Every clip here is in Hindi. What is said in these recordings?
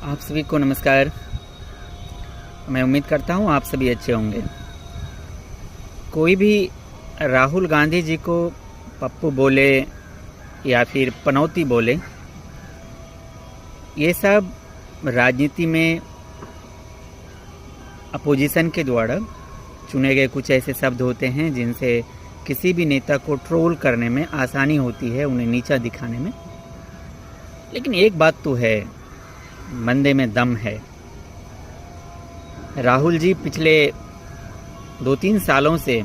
आप सभी को नमस्कार। मैं उम्मीद करता हूँ आप सभी अच्छे होंगे। कोई भी राहुल गांधी जी को पप्पू बोले या फिर पनौती बोले, ये सब राजनीति में अपोजिशन के द्वारा चुने गए कुछ ऐसे शब्द होते हैं जिनसे किसी भी नेता को ट्रोल करने में आसानी होती है, उन्हें नीचा दिखाने में। लेकिन एक बात तो है, बंदे में दम है। राहुल जी पिछले 2-3 सालों से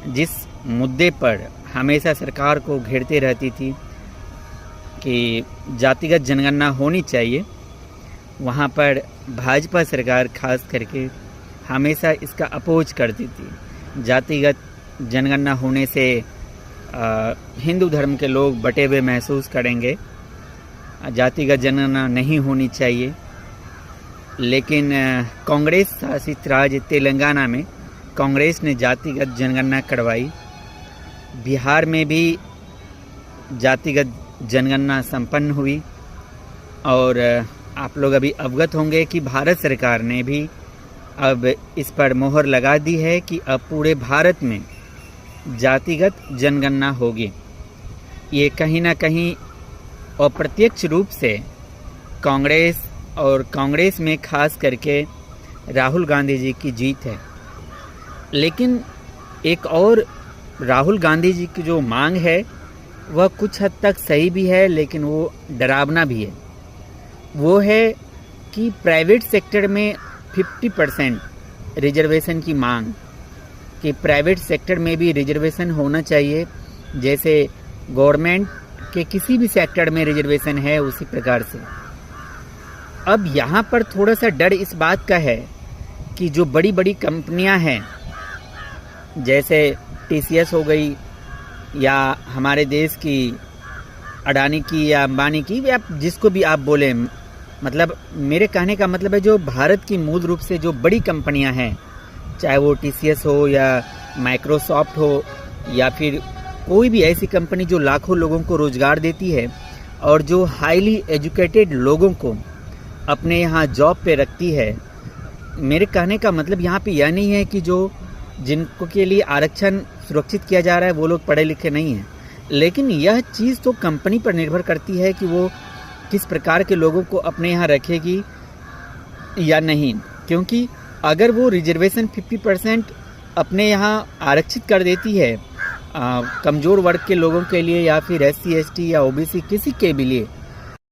जिस मुद्दे पर हमेशा सरकार को घेरते रहती थी कि जातिगत जनगणना होनी चाहिए, वहाँ पर भाजपा सरकार खास करके हमेशा इसका अपोज करती थी। जातिगत जनगणना होने से हिंदू धर्म के लोग बटे हुए महसूस करेंगे, जातिगत जनगणना नहीं होनी चाहिए। लेकिन कांग्रेस शासित राज्य तेलंगाना में कांग्रेस ने जातिगत जनगणना करवाई। बिहार में भी जातिगत जनगणना संपन्न हुई और आप लोग अभी अवगत होंगे कि भारत सरकार ने भी अब इस पर मोहर लगा दी है कि अब पूरे भारत में जातिगत जनगणना होगी। ये कहीं ना कहीं अप्रत्यक्ष रूप से कांग्रेस और कांग्रेस में खास करके राहुल गांधी जी की जीत है। लेकिन एक और राहुल गांधी जी की जो मांग है वह कुछ हद तक सही भी है, लेकिन वो डरावना भी है। वो है कि प्राइवेट सेक्टर में 50% रिजर्वेशन की मांग, कि प्राइवेट सेक्टर में भी रिजर्वेशन होना चाहिए, जैसे गवर्नमेंट के किसी भी सेक्टर में रिजर्वेशन है उसी प्रकार से। अब यहाँ पर थोड़ा सा डर इस बात का है कि जो बड़ी बड़ी कंपनियाँ हैं, जैसे TCS हो गई या हमारे देश की अडानी की या अंबानी की, या जिसको भी आप बोले, मतलब मेरे कहने का मतलब है जो भारत की मूल रूप से जो बड़ी कंपनियां हैं, चाहे वो TCS हो या माइक्रोसॉफ्ट हो या फिर कोई भी ऐसी कंपनी जो लाखों लोगों को रोजगार देती है और जो हाईली एजुकेटेड लोगों को अपने यहाँ जॉब पे रखती है। मेरे कहने का मतलब यहाँ पे यह नहीं है कि जो जिनको के लिए आरक्षण सुरक्षित किया जा रहा है वो लोग पढ़े लिखे नहीं हैं, लेकिन यह चीज़ तो कंपनी पर निर्भर करती है कि वो किस प्रकार के लोगों को अपने यहाँ रखेगी या नहीं। क्योंकि अगर वो रिजर्वेशन 50% अपने यहाँ आरक्षित कर देती है कमज़ोर वर्ग के लोगों के लिए या फिर SC ST या OBC किसी के भी लिए,